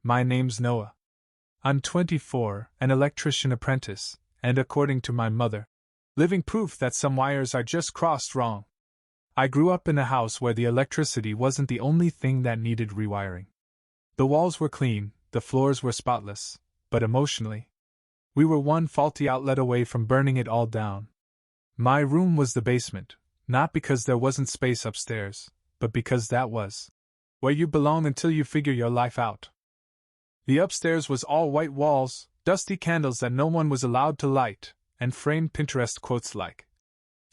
My name's Noah. I'm 24, an electrician apprentice, and according to my mother, living proof that some wires are just crossed wrong. I grew up in a house where the electricity wasn't the only thing that needed rewiring. The walls were clean, the floors were spotless, but emotionally, we were one faulty outlet away from burning it all down. My room was the basement, not because there wasn't space upstairs, but because that was where you belong until you figure your life out. The upstairs was all white walls, dusty candles that no one was allowed to light, and framed Pinterest quotes like,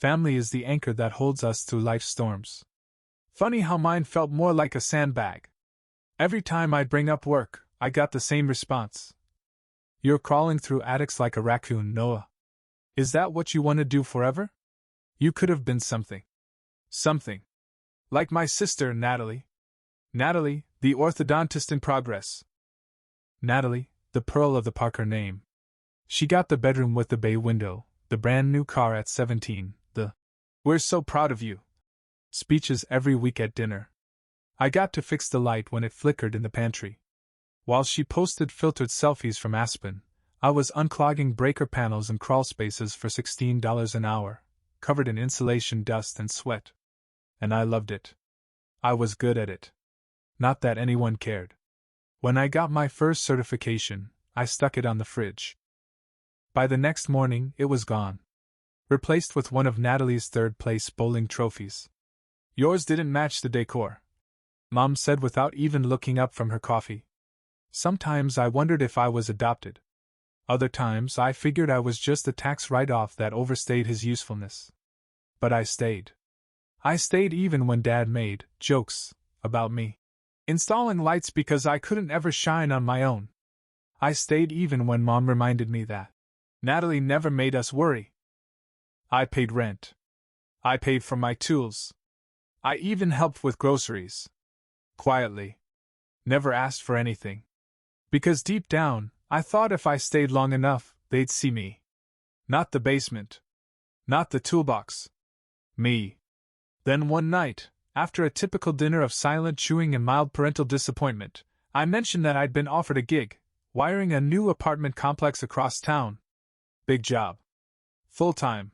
"Family is the anchor that holds us through life's storms." Funny how mine felt more like a sandbag. Every time I'd bring up work, I got the same response. "You're crawling through attics like a raccoon, Noah. Is that what you want to do forever? You could have been something. Something. Like my sister, Natalie. Natalie, the orthodontist in progress. Natalie, the pearl of the Parker name. She got the bedroom with the bay window, the brand new car at 17, the 'We're so proud of you' speeches every week at dinner. I got to fix the light when it flickered in the pantry. While she posted filtered selfies from Aspen, I was unclogging breaker panels and crawl spaces for $16 an hour, covered in insulation dust and sweat. And I loved it. I was good at it. Not that anyone cared. When I got my first certification, I stuck it on the fridge. By the next morning, it was gone. Replaced with one of Natalie's third-place bowling trophies. "Yours didn't match the decor," Mom said without even looking up from her coffee. Sometimes I wondered if I was adopted. Other times I figured I was just a tax write-off that overstayed his usefulness. But I stayed. I stayed even when Dad made jokes about me installing lights because I couldn't ever shine on my own. I stayed even when Mom reminded me that Natalie never made us worry. I paid rent. I paid for my tools. I even helped with groceries. Quietly. Never asked for anything. Because deep down, I thought if I stayed long enough, they'd see me. Not the basement. Not the toolbox. Me. Then one night, after a typical dinner of silent chewing and mild parental disappointment, I mentioned that I'd been offered a gig, wiring a new apartment complex across town. Big job. Full-time.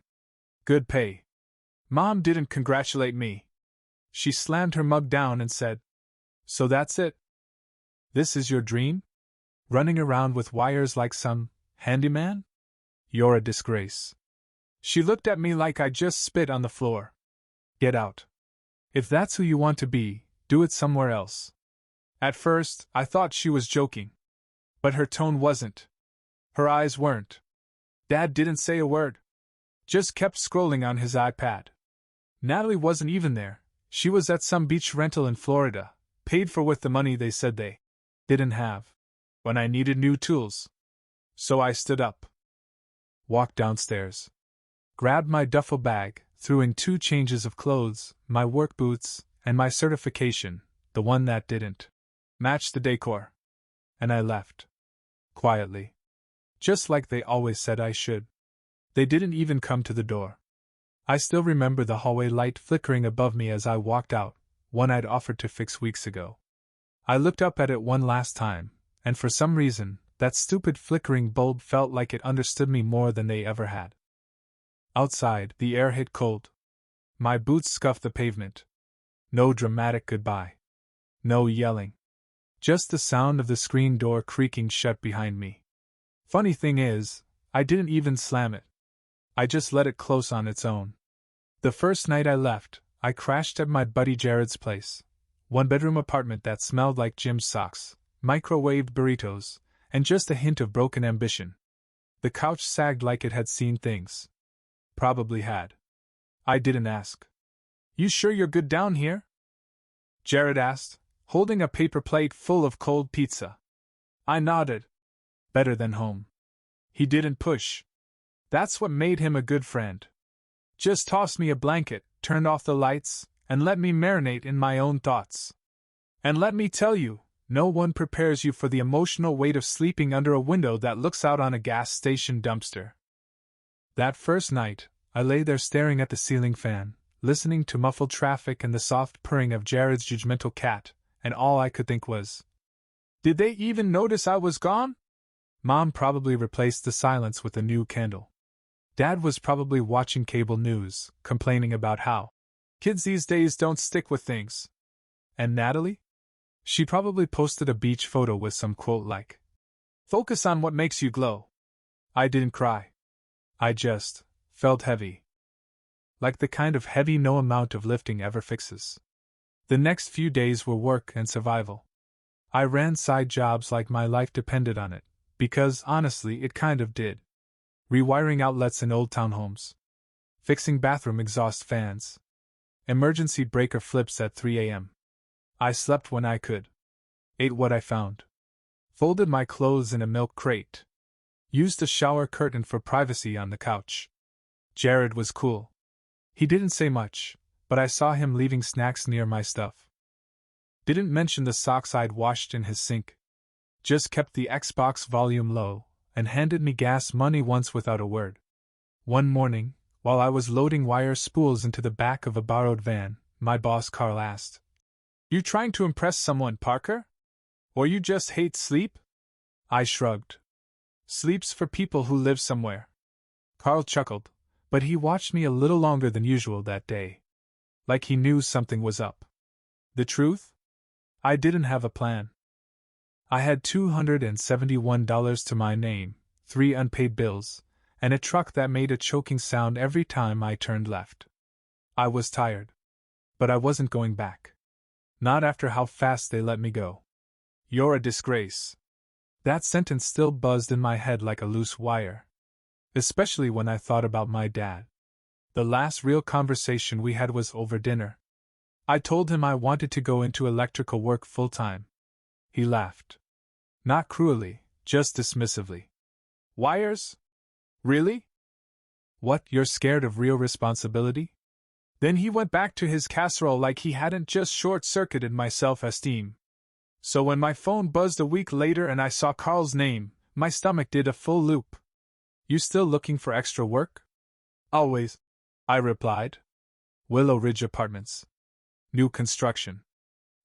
Good pay. Mom didn't congratulate me. She slammed her mug down and said, "So that's it? This is your dream? Running around with wires like some handyman? You're a disgrace." She looked at me like I just spit on the floor. "Get out. If that's who you want to be, do it somewhere else." At first, I thought she was joking. But her tone wasn't. Her eyes weren't. Dad didn't say a word. Just kept scrolling on his iPad. Natalie wasn't even there. She was at some beach rental in Florida, paid for with the money they said they didn't have when I needed new tools. So I stood up, walked downstairs, grabbed my duffel bag, threw in 2 changes of clothes, my work boots, and my certification, the one that didn't match the decor. And I left. Quietly. Just like they always said I should. They didn't even come to the door. I still remember the hallway light flickering above me as I walked out, one I'd offered to fix weeks ago. I looked up at it one last time, and for some reason, that stupid flickering bulb felt like it understood me more than they ever had. Outside, the air hit cold. My boots scuffed the pavement. No dramatic goodbye. No yelling. Just the sound of the screen door creaking shut behind me. Funny thing is, I didn't even slam it. I just let it close on its own. The first night I left, I crashed at my buddy Jared's place. 1-bedroom apartment that smelled like Jim's socks, microwaved burritos, and just a hint of broken ambition. The couch sagged like it had seen things. Probably had. I didn't ask. "You sure you're good down here?" Jared asked, holding a paper plate full of cold pizza. I nodded. Better than home. He didn't push. That's what made him a good friend. Just tossed me a blanket, turned off the lights, and let me marinate in my own thoughts. And let me tell you, no one prepares you for the emotional weight of sleeping under a window that looks out on a gas station dumpster. That first night, I lay there staring at the ceiling fan, listening to muffled traffic and the soft purring of Jared's judgmental cat, and all I could think was, Did they even notice I was gone? Mom probably replaced the silence with a new candle. Dad was probably watching cable news, complaining about how kids these days don't stick with things. And Natalie? She probably posted a beach photo with some quote like, "Focus on what makes you glow." I didn't cry. I just felt heavy. Like the kind of heavy no amount of lifting ever fixes. The next few days were work and survival. I ran side jobs like my life depended on it, because honestly it kind of did. Rewiring outlets in old townhomes. Fixing bathroom exhaust fans. Emergency breaker flips at 3 a.m. I slept when I could. Ate what I found. Folded my clothes in a milk crate. Used a shower curtain for privacy on the couch. Jared was cool. He didn't say much, but I saw him leaving snacks near my stuff. Didn't mention the socks I'd washed in his sink. Just kept the Xbox volume low, and handed me gas money once without a word. One morning, while I was loading wire spools into the back of a borrowed van, my boss Carl asked, "You trying to impress someone, Parker? Or you just hate sleep?" I shrugged. Sleep's for people who live somewhere. Carl chuckled, but he watched me a little longer than usual that day. Like he knew something was up. The truth? I didn't have a plan. I had $271 to my name, 3 unpaid bills, and a truck that made a choking sound every time I turned left. I was tired. But I wasn't going back. Not after how fast they let me go. "You're a disgrace." That sentence still buzzed in my head like a loose wire. Especially when I thought about my dad. The last real conversation we had was over dinner. I told him I wanted to go into electrical work full-time. He laughed. Not cruelly, just dismissively. "Wires? Really? What, you're scared of real responsibility?" Then he went back to his casserole like he hadn't just short-circuited my self-esteem. So when my phone buzzed a week later and I saw Carl's name, my stomach did a full loop. "You still looking for extra work?" "Always," I replied. "Willow Ridge Apartments. New construction.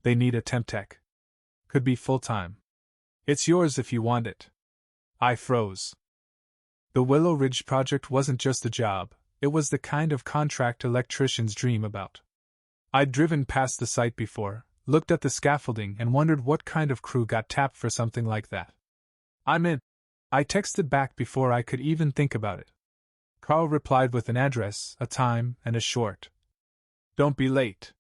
They need a temp tech. Could be full-time. It's yours if you want it." I froze. The Willow Ridge project wasn't just a job, it was the kind of contract electricians dream about. I'd driven past the site before, looked at the scaffolding and wondered what kind of crew got tapped for something like that. "I'm in," I texted back before I could even think about it. Carl replied with an address, a time, and a short, "Don't be late."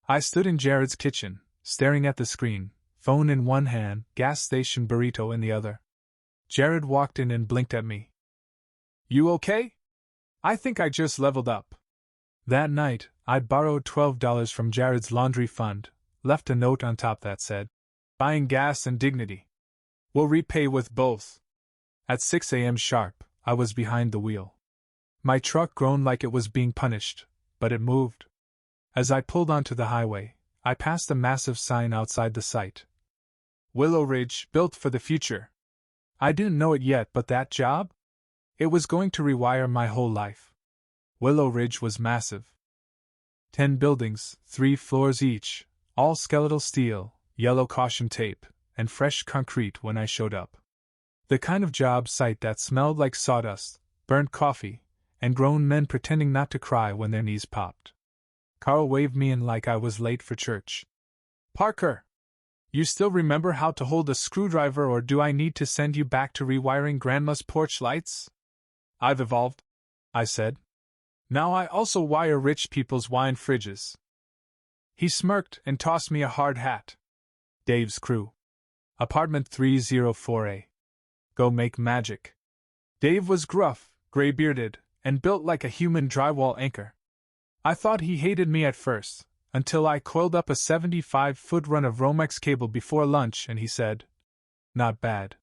I stood in Jared's kitchen, staring at the screen, phone in one hand, gas station burrito in the other. Jared walked in and blinked at me. "You okay?" "I think I just leveled up." That night, I'd borrowed $12 from Jared's laundry fund, left a note on top that said, "Buying gas and dignity. We'll repay with both." At 6 a.m. sharp, I was behind the wheel. My truck groaned like it was being punished, but it moved. As I pulled onto the highway, I passed a massive sign outside the site. "Willow Ridge, built for the future." I didn't know it yet, but that job? It was going to rewire my whole life. Willow Ridge was massive. 10 buildings, 3 floors each, all skeletal steel, yellow caution tape, and fresh concrete when I showed up. The kind of job site that smelled like sawdust, burnt coffee, and grown men pretending not to cry when their knees popped. Carl waved me in like I was late for church. "Parker! You still remember how to hold a screwdriver, or do I need to send you back to rewiring Grandma's porch lights?" "I've evolved," I said. "Now I also wire rich people's wine fridges." He smirked and tossed me a hard hat. "Dave's crew. Apartment 304A. Go make magic." Dave was gruff, gray-bearded, and built like a human drywall anchor. I thought he hated me at first, until I coiled up a 75-foot run of Romex cable before lunch and he said, "Not bad."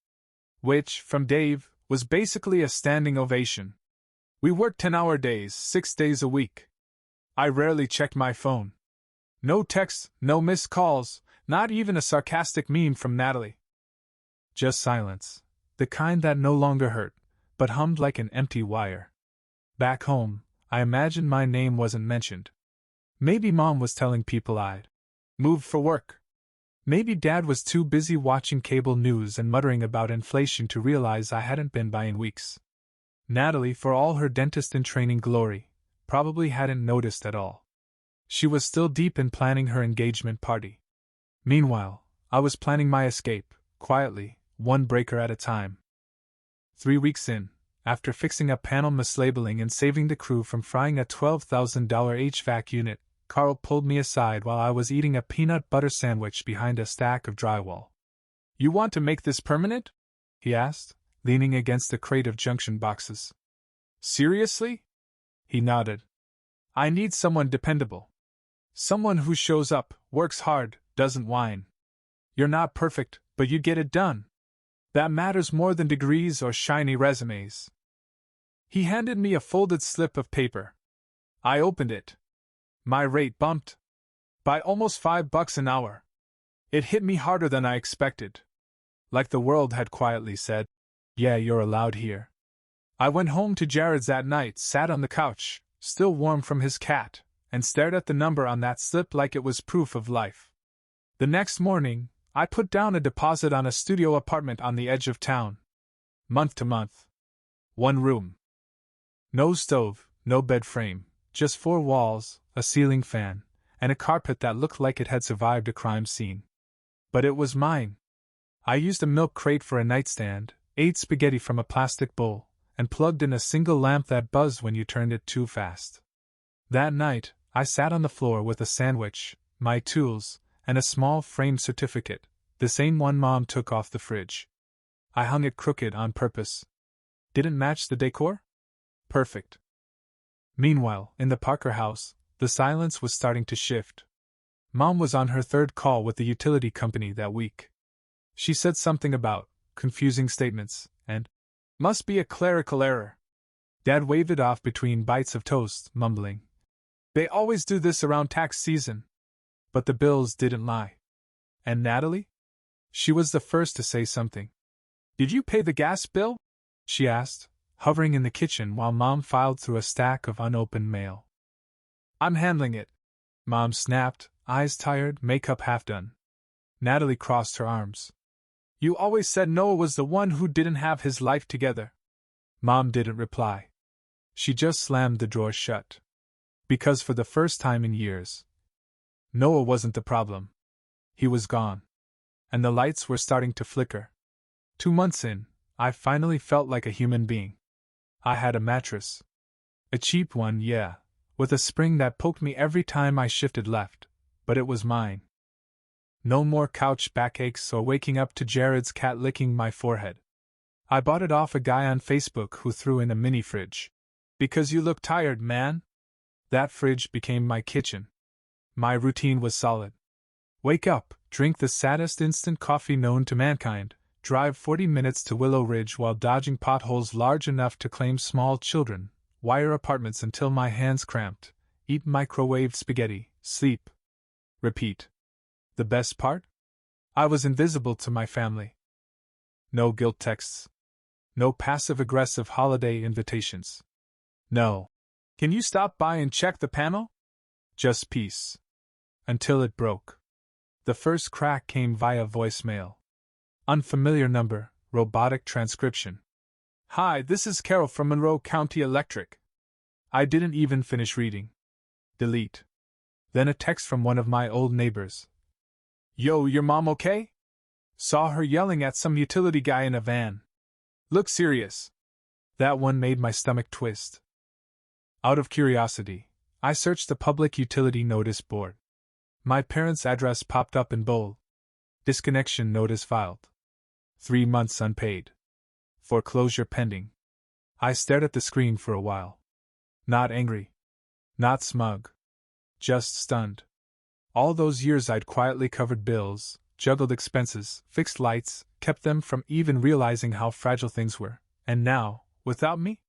Which, from Dave, was basically a standing ovation. We worked 10-hour days, 6 days a week. I rarely checked my phone. No texts, no missed calls, not even a sarcastic meme from Natalie. Just silence, the kind that no longer hurt, but hummed like an empty wire. Back home, I imagined my name wasn't mentioned. Maybe Mom was telling people I'd moved for work. Maybe Dad was too busy watching cable news and muttering about inflation to realize I hadn't been by in weeks. Natalie, for all her dentist-in-training glory, probably hadn't noticed at all. She was still deep in planning her engagement party. Meanwhile, I was planning my escape, quietly, one breaker at a time. 3 weeks in, after fixing up panel mislabeling and saving the crew from frying a $12,000 HVAC unit, Carl pulled me aside while I was eating a peanut butter sandwich behind a stack of drywall. "You want to make this permanent?" he asked, leaning against a crate of junction boxes. "Seriously?" He nodded. "I need someone dependable. Someone who shows up, works hard, doesn't whine. You're not perfect, but you get it done. That matters more than degrees or shiny resumes." He handed me a folded slip of paper. I opened it. My rate bumped by almost $5 an hour. It hit me harder than I expected. Like the world had quietly said, "Yeah, you're allowed here." I went home to Jared's that night, sat on the couch, still warm from his cat, and stared at the number on that slip like it was proof of life. The next morning, I put down a deposit on a studio apartment on the edge of town. Month to month. 1 room. No stove, no bed frame, just 4 walls, a ceiling fan, and a carpet that looked like it had survived a crime scene. But it was mine. I used a milk crate for a nightstand, ate spaghetti from a plastic bowl, and plugged in a single lamp that buzzed when you turned it too fast. That night, I sat on the floor with a sandwich, my tools, and a small framed certificate, the same one Mom took off the fridge. I hung it crooked on purpose. Didn't match the decor? Perfect. Meanwhile, in the Parker house, the silence was starting to shift. Mom was on her 3rd call with the utility company that week. She said something about confusing statements and must be a clerical error. Dad waved it off between bites of toast, mumbling, "They always do this around tax season." But the bills didn't lie. And Natalie? She was the first to say something. "Did you pay the gas bill?" she asked, hovering in the kitchen while Mom filed through a stack of unopened mail. "I'm handling it," Mom snapped, eyes tired, makeup half done. Natalie crossed her arms. "You always said Noah was the one who didn't have his life together." Mom didn't reply. She just slammed the drawer shut. Because for the first time in years, Noah wasn't the problem. He was gone. And the lights were starting to flicker. 2 months in, I finally felt like a human being. I had a mattress. A cheap one, yeah, with a spring that poked me every time I shifted left, but it was mine. No more couch backaches or waking up to Jared's cat licking my forehead. I bought it off a guy on Facebook who threw in a mini fridge. "Because you look tired, man." That fridge became my kitchen. My routine was solid. Wake up, drink the saddest instant coffee known to mankind, drive 40 minutes to Willow Ridge while dodging potholes large enough to claim small children, wire apartments until my hands cramped, eat microwaved spaghetti, sleep. Repeat. The best part? I was invisible to my family. No guilt texts. No passive-aggressive holiday invitations. No. "Can you stop by and check the panel?" Just peace. Until it broke. The first crack came via voicemail. Unfamiliar number, robotic transcription. "Hi, this is Carol from Monroe County Electric." I didn't even finish reading. Delete. Then a text from one of my old neighbors. "Yo, your mom okay? Saw her yelling at some utility guy in a van. Look serious." That one made my stomach twist. Out of curiosity, I searched the public utility notice board. My parents' address popped up in bold. Disconnection notice filed. 3 months unpaid. Foreclosure pending. I stared at the screen for a while. Not angry. Not smug. Just stunned. All those years I'd quietly covered bills, juggled expenses, fixed lights, kept them from even realizing how fragile things were, and now, without me?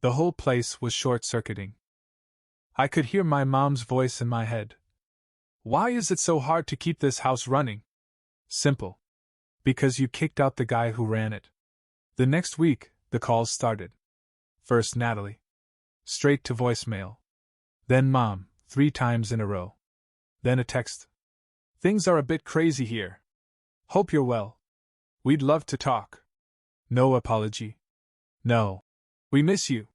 The whole place was short-circuiting. I could hear my mom's voice in my head. "Why is it so hard to keep this house running?" Simple. Because you kicked out the guy who ran it. The next week, the calls started. First Natalie. Straight to voicemail. Then Mom, 3 times in a row. Then a text. Things are a bit crazy here. Hope you're well. We'd love to talk. No apology. No. We miss you.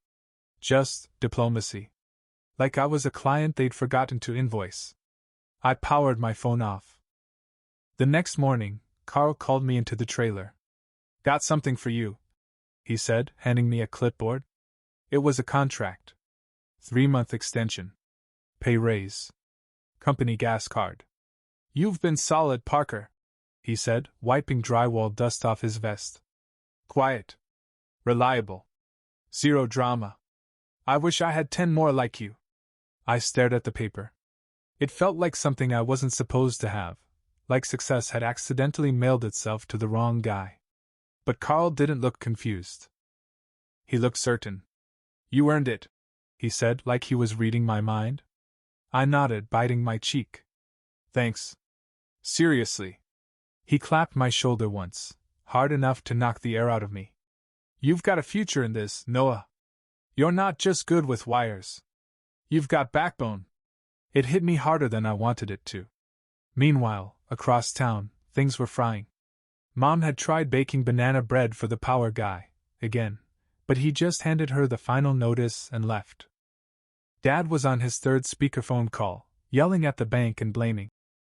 Just diplomacy. Like I was a client they'd forgotten to invoice. I powered my phone off. The next morning, Carl called me into the trailer. Got something for you, he said, handing me a clipboard. It was a contract. 3-month extension. Pay raise. Company gas card. You've been solid, Parker, he said, wiping drywall dust off his vest. Quiet. Reliable. Zero drama. I wish I had 10 more like you. I stared at the paper. It felt like something I wasn't supposed to have, like success had accidentally mailed itself to the wrong guy. But Carl didn't look confused. He looked certain. You earned it, he said, like he was reading my mind. I nodded, biting my cheek. Thanks. Seriously. He clapped my shoulder once, hard enough to knock the air out of me. You've got a future in this, Noah. You're not just good with wires. You've got backbone. It hit me harder than I wanted it to. Meanwhile, across town, things were frying. Mom had tried baking banana bread for the power guy, again, but he just handed her the final notice and left. Dad was on his 3rd speakerphone call, yelling at the bank and blaming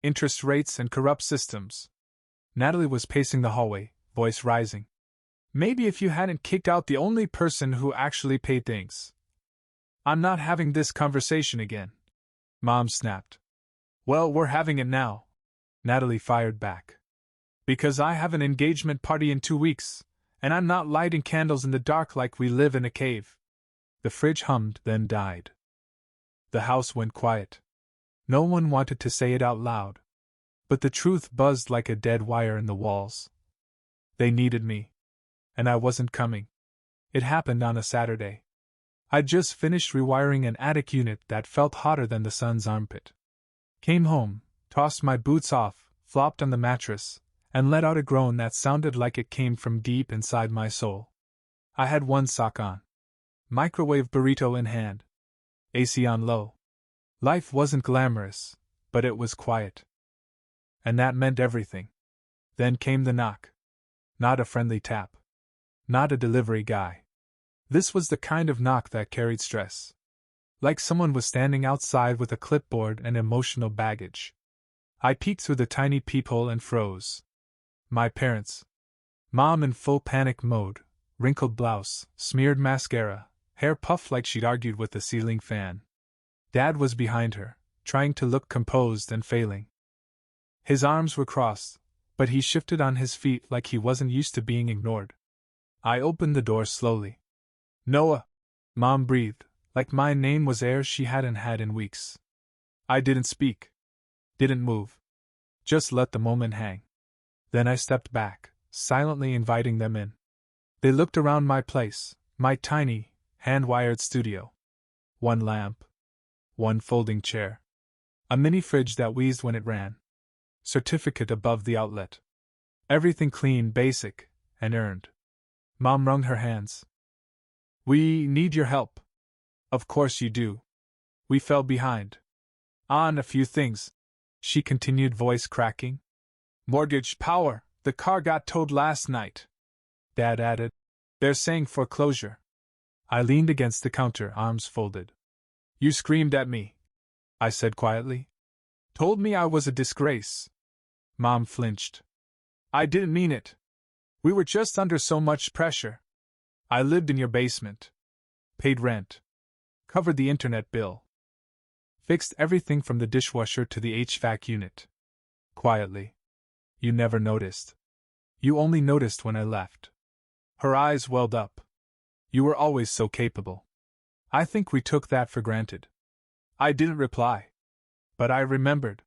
interest rates and corrupt systems. Natalie was pacing the hallway, voice rising. Maybe if you hadn't kicked out the only person who actually paid things. I'm not having this conversation again. Mom snapped. Well, we're having it now, Natalie fired back. Because I have an engagement party in 2 weeks, and I'm not lighting candles in the dark like we live in a cave. The fridge hummed, then died. The house went quiet. No one wanted to say it out loud. But the truth buzzed like a dead wire in the walls. They needed me. And I wasn't coming. It happened on a Saturday. I'd just finished rewiring an attic unit that felt hotter than the sun's armpit. Came home, tossed my boots off, flopped on the mattress, and let out a groan that sounded like it came from deep inside my soul. I had one sock on. Microwave burrito in hand. AC on low. Life wasn't glamorous, but it was quiet. And that meant everything. Then came the knock. Not a friendly tap. Not a delivery guy. This was the kind of knock that carried stress. Like someone was standing outside with a clipboard and emotional baggage. I peeked through the tiny peephole and froze. My parents. Mom in full panic mode, wrinkled blouse, smeared mascara, hair puffed like she'd argued with the ceiling fan. Dad was behind her, trying to look composed and failing. His arms were crossed, but he shifted on his feet like he wasn't used to being ignored. I opened the door slowly. Noah, Mom breathed, like my name was air she hadn't had in weeks. I didn't speak. Didn't move. Just let the moment hang. Then I stepped back, silently inviting them in. They looked around my place, my tiny, hand-wired studio. One lamp. One folding chair. A mini fridge that wheezed when it ran. Certificate above the outlet. Everything clean, basic, and earned. Mom wrung her hands. We need your help. Of course you do. We fell behind. On a few things, she continued, voice cracking. Mortgage, power, the car got towed last night. Dad added. They're saying foreclosure. I leaned against the counter, arms folded. You screamed at me, I said quietly. Told me I was a disgrace. Mom flinched. I didn't mean it. We were just under so much pressure. I lived in your basement. Paid rent. Covered the internet bill. Fixed everything from the dishwasher to the HVAC unit. Quietly. You never noticed. You only noticed when I left. Her eyes welled up. You were always so capable. I think we took that for granted. I didn't reply. But I remembered.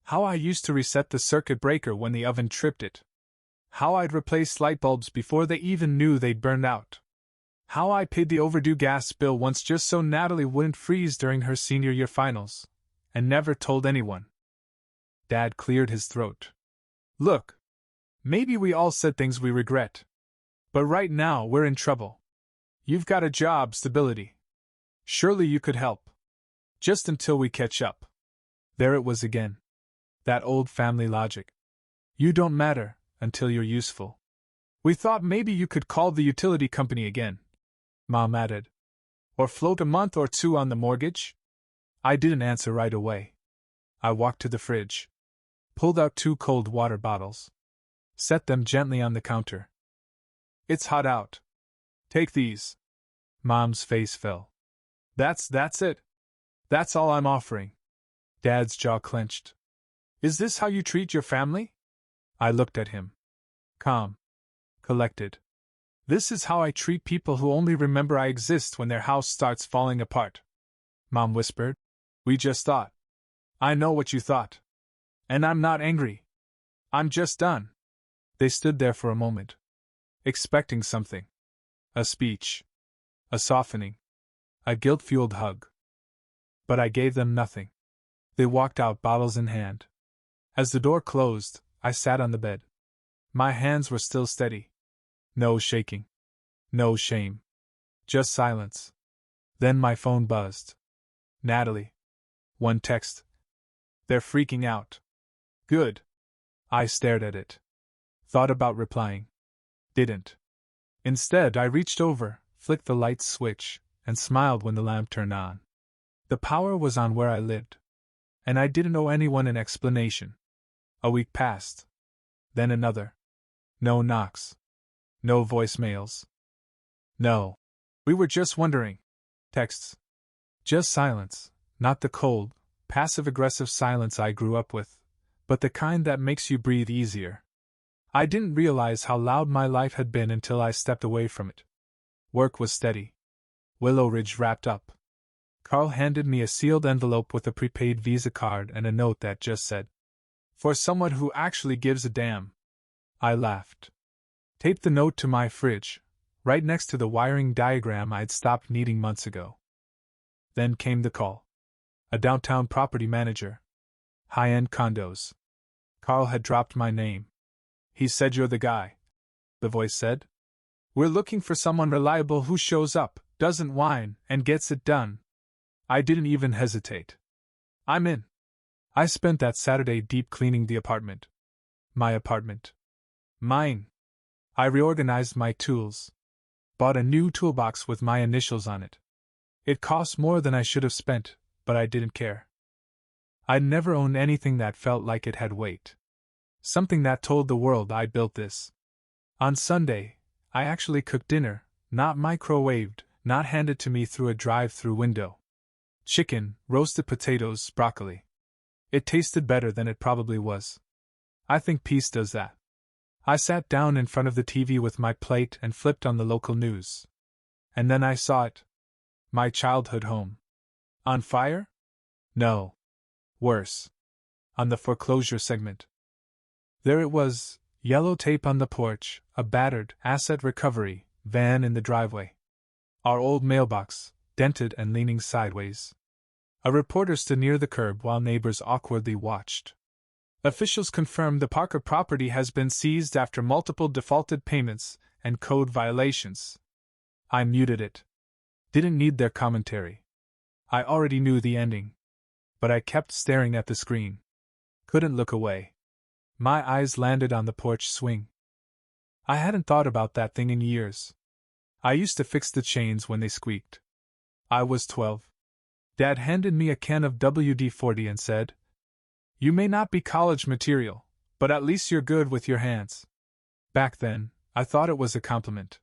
How I used to reset the circuit breaker when the oven tripped it. How I'd replace light bulbs before they even knew they'd burned out. How I paid the overdue gas bill once just so Natalie wouldn't freeze during her senior year finals, and never told anyone. Dad cleared his throat. Look. Maybe we all said things we regret. But right now we're in trouble. You've got a job, stability. Surely you could help. Just until we catch up. There it was again. That old family logic. You don't matter until you're useful. We thought maybe you could call the utility company again, Mom added. Or float a month or two on the mortgage? I didn't answer right away. I walked to the fridge, pulled out 2 cold water bottles, set them gently on the counter. It's hot out. Take these. Mom's face fell. That's it. That's all I'm offering. Dad's jaw clenched. Is this how you treat your family? I looked at him. Calm. Collected. This is how I treat people who only remember I exist when their house starts falling apart. Mom whispered. We just thought. I know what you thought. And I'm not angry. I'm just done. They stood there for a moment, expecting something. A speech. A softening. A guilt-fueled hug. But I gave them nothing. They walked out, bottles in hand. As the door closed, I sat on the bed. My hands were still steady. No shaking. No shame. Just silence. Then my phone buzzed. Natalie. One text. They're freaking out. Good. I stared at it. Thought about replying. Didn't. Instead, I reached over, flicked the light switch, and smiled when the lamp turned on. The power was on where I lived. And I didn't owe anyone an explanation. A week passed. Then another. No knocks. No voicemails. No. We were just wondering. Texts. Just silence, not the cold, passive-aggressive silence I grew up with, but the kind that makes you breathe easier. I didn't realize how loud my life had been until I stepped away from it. Work was steady. Willow Ridge wrapped up. Carl handed me a sealed envelope with a prepaid Visa card and a note that just said, "For someone who actually gives a damn." I laughed. Taped the note to my fridge, right next to the wiring diagram I'd stopped needing months ago. Then came the call. A downtown property manager. High-end condos. Carl had dropped my name. He said, "You're the guy," the voice said. "We're looking for someone reliable who shows up, doesn't whine, and gets it done." I didn't even hesitate. I'm in. I spent that Saturday deep cleaning the apartment. My apartment. Mine. I reorganized my tools. Bought a new toolbox with my initials on it. It cost more than I should have spent, but I didn't care. I'd never owned anything that felt like it had weight. Something that told the world I built this. On Sunday, I actually cooked dinner, not microwaved, not handed to me through a drive-through window. Chicken, roasted potatoes, broccoli. It tasted better than it probably was. I think peace does that. I sat down in front of the TV with my plate and flipped on the local news. And then I saw it. My childhood home. On fire? No. Worse. On the foreclosure segment. There it was, yellow tape on the porch, a battered asset recovery van in the driveway. Our old mailbox, dented and leaning sideways. A reporter stood near the curb while neighbors awkwardly watched. Officials confirmed the Parker property has been seized after multiple defaulted payments and code violations. I muted it. Didn't need their commentary. I already knew the ending. But I kept staring at the screen. Couldn't look away. My eyes landed on the porch swing. I hadn't thought about that thing in years. I used to fix the chains when they squeaked. I was 12. Dad handed me a can of WD-40 and said, "You may not be college material, but at least you're good with your hands." Back then, I thought it was a compliment.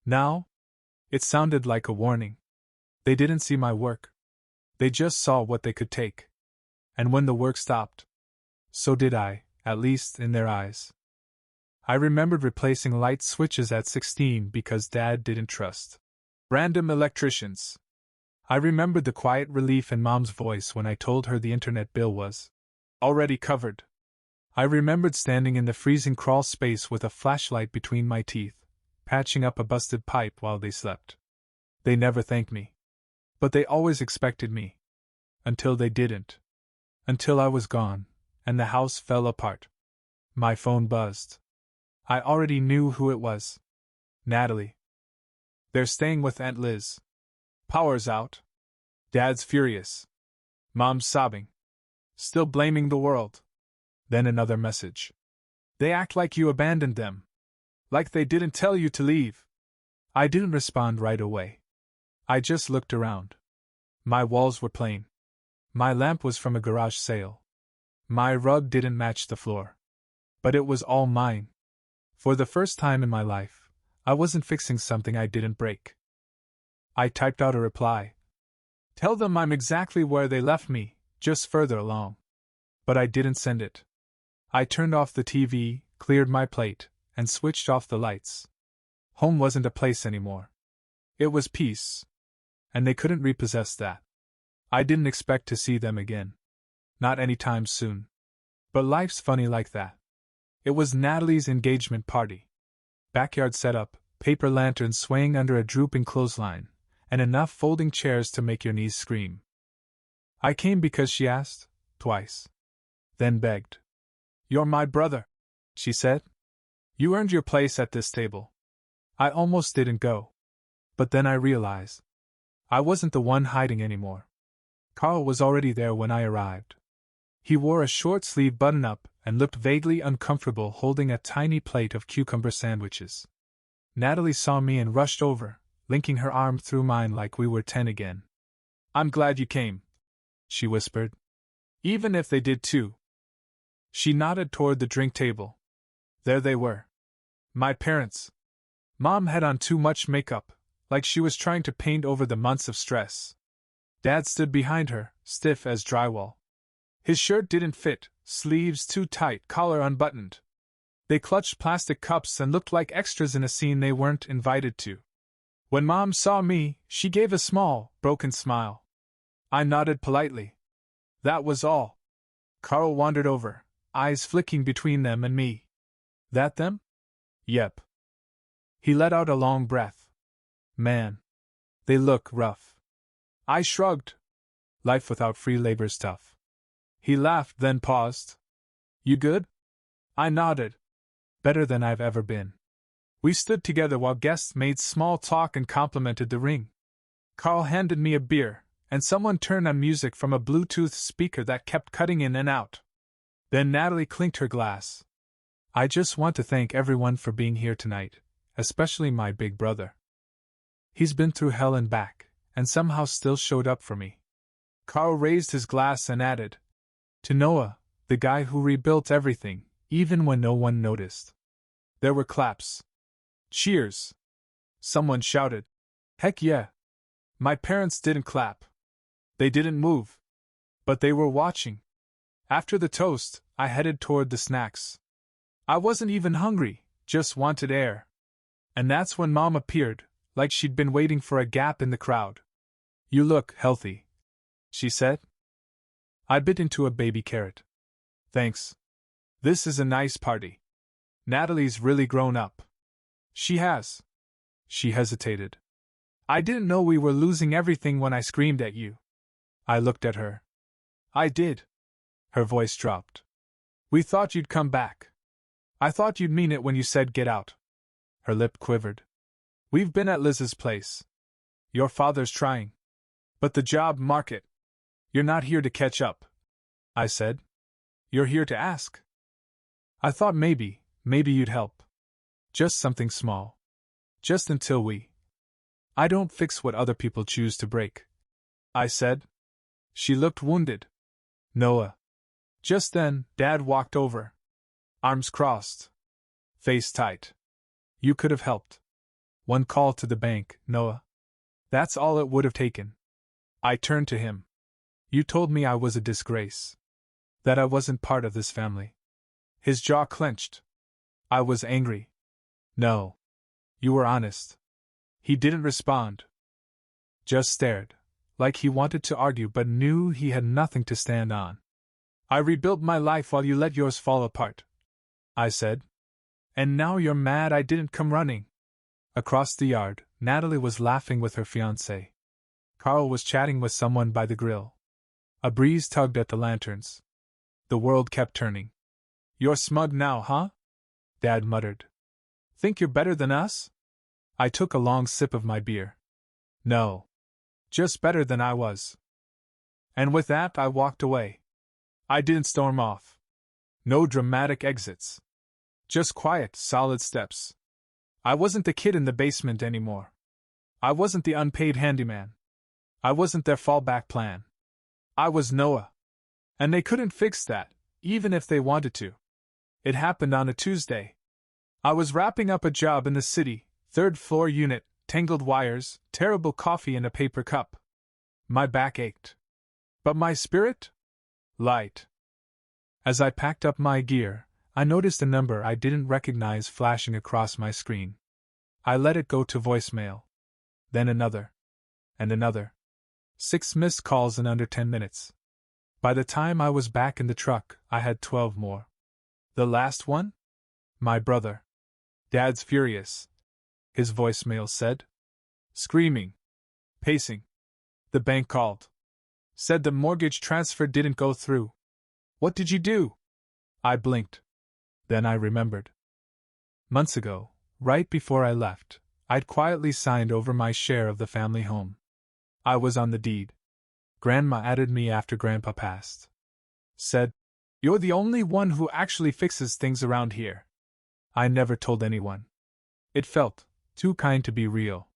Now, it sounded like a warning. They didn't see my work. They just saw what they could take. And when the work stopped, so did I, at least in their eyes. I remembered replacing light switches at 16 because Dad didn't trust random electricians. I remembered the quiet relief in Mom's voice when I told her the internet bill was already covered. I remembered standing in the freezing crawl space with a flashlight between my teeth, patching up a busted pipe while they slept. They never thanked me. But they always expected me. Until they didn't. Until I was gone, and the house fell apart. My phone buzzed. I already knew who it was. Natalie. "They're staying with Aunt Liz. Power's out." Dad's furious. Mom's sobbing. Still blaming the world. Then another message. They act like you abandoned them. Like they didn't tell you to leave. I didn't respond right away. I just looked around. My walls were plain. My lamp was from a garage sale. My rug didn't match the floor. But it was all mine. For the first time in my life, I wasn't fixing something I didn't break. I typed out a reply. Tell them I'm exactly where they left me, just further along. But I didn't send it. I turned off the TV, cleared my plate, and switched off the lights. Home wasn't a place anymore. It was peace. And they couldn't repossess that. I didn't expect to see them again. Not anytime soon. But life's funny like that. It was Natalie's engagement party. Backyard setup, paper lanterns swaying under a drooping clothesline, and enough folding chairs to make your knees scream. I came because she asked, twice. Then begged. You're my brother, she said. You earned your place at this table. I almost didn't go. But then I realized. I wasn't the one hiding anymore. Carl was already there when I arrived. He wore a short-sleeved button-up and looked vaguely uncomfortable holding a tiny plate of cucumber sandwiches. Natalie saw me and rushed over, linking her arm through mine like we were 10 again. I'm glad you came, she whispered. Even if they did too. She nodded toward the drink table. There they were. My parents. Mom had on too much makeup, like she was trying to paint over the months of stress. Dad stood behind her, stiff as drywall. His shirt didn't fit, sleeves too tight, collar unbuttoned. They clutched plastic cups and looked like extras in a scene they weren't invited to. When Mom saw me, she gave a small, broken smile. I nodded politely. That was all. Carl wandered over, eyes flicking between them and me. That them? Yep. He let out a long breath. Man. They look rough. I shrugged. Life without free labor's tough. He laughed, then paused. You good? I nodded. Better than I've ever been. We stood together while guests made small talk and complimented the ring. Carl handed me a beer, and someone turned on music from a Bluetooth speaker that kept cutting in and out. Then Natalie clinked her glass. I just want to thank everyone for being here tonight, especially my big brother. He's been through hell and back, and somehow still showed up for me. Carl raised his glass and added, to Noah, the guy who rebuilt everything, even when no one noticed. There were claps. Cheers. Someone shouted. Heck yeah. My parents didn't clap. They didn't move. But they were watching. After the toast, I headed toward the snacks. I wasn't even hungry, just wanted air. And that's when Mom appeared, like she'd been waiting for a gap in the crowd. You look healthy, she said. I bit into a baby carrot. Thanks. This is a nice party. Natalie's really grown up. She has. She hesitated. I didn't know we were losing everything when I screamed at you. I looked at her. I did. Her voice dropped. We thought you'd come back. I thought you'd mean it when you said get out. Her lip quivered. We've been at Liz's place. Your father's trying. But the job market. You're not here to catch up, I said. You're here to ask. I thought maybe you'd help. Just something small. Just until we. I don't fix what other people choose to break, I said. She looked wounded. Noah. Just then, Dad walked over. Arms crossed. Face tight. You could have helped. One call to the bank, Noah. That's all it would have taken. I turned to him. You told me I was a disgrace. That I wasn't part of this family. His jaw clenched. I was angry. No. You were honest. He didn't respond. Just stared, like he wanted to argue but knew he had nothing to stand on. I rebuilt my life while you let yours fall apart, I said. And now you're mad I didn't come running. Across the yard, Natalie was laughing with her fiancé. Carl was chatting with someone by the grill. A breeze tugged at the lanterns. The world kept turning. You're smug now, huh? Dad muttered. Think you're better than us? I took a long sip of my beer. No. Just better than I was. And with that I walked away. I didn't storm off. No dramatic exits. Just quiet, solid steps. I wasn't the kid in the basement anymore. I wasn't the unpaid handyman. I wasn't their fallback plan. I was Noah. And they couldn't fix that, even if they wanted to. It happened on a Tuesday. I was wrapping up a job in the city, third floor unit, tangled wires, terrible coffee in a paper cup. My back ached. But my spirit? Light. As I packed up my gear, I noticed a number I didn't recognize flashing across my screen. I let it go to voicemail. Then another. And another. 6 missed calls in under 10 minutes. By the time I was back in the truck, I had 12 more. The last one? My brother. Dad's furious. His voicemail said. Screaming. Pacing. The bank called. Said the mortgage transfer didn't go through. What did you do? I blinked. Then I remembered. Months ago, right before I left, I'd quietly signed over my share of the family home. I was on the deed. Grandma added me after Grandpa passed. Said, "You're the only one who actually fixes things around here." I never told anyone. It felt too kind to be real.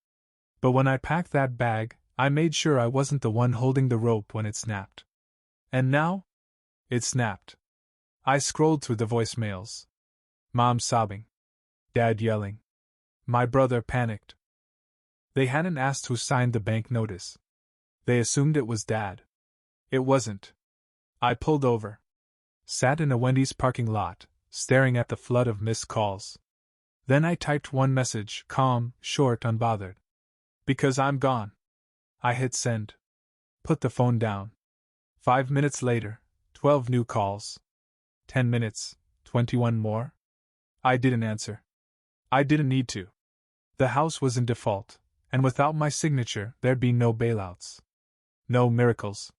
But when I packed that bag, I made sure I wasn't the one holding the rope when it snapped. And now? It snapped. I scrolled through the voicemails. Mom sobbing. Dad yelling. My brother panicked. They hadn't asked who signed the bank notice. They assumed it was Dad. It wasn't. I pulled over. Sat in a Wendy's parking lot, staring at the flood of missed calls. Then I typed one message, calm, short, unbothered. Because I'm gone. I hit send. Put the phone down. 5 minutes later, 12 new calls. 10 minutes, 21 more. I didn't answer. I didn't need to. The house was in default, and without my signature, there'd be no bailouts. No miracles.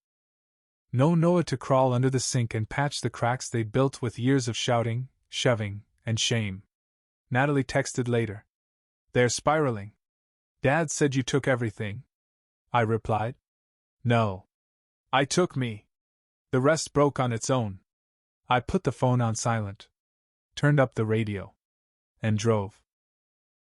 No Noah to crawl under the sink and patch the cracks they'd built with years of shouting, shoving, and shame. Natalie texted later. They're spiraling. Dad said you took everything. I replied. No. I took me. The rest broke on its own. I put the phone on silent, turned up the radio, and drove.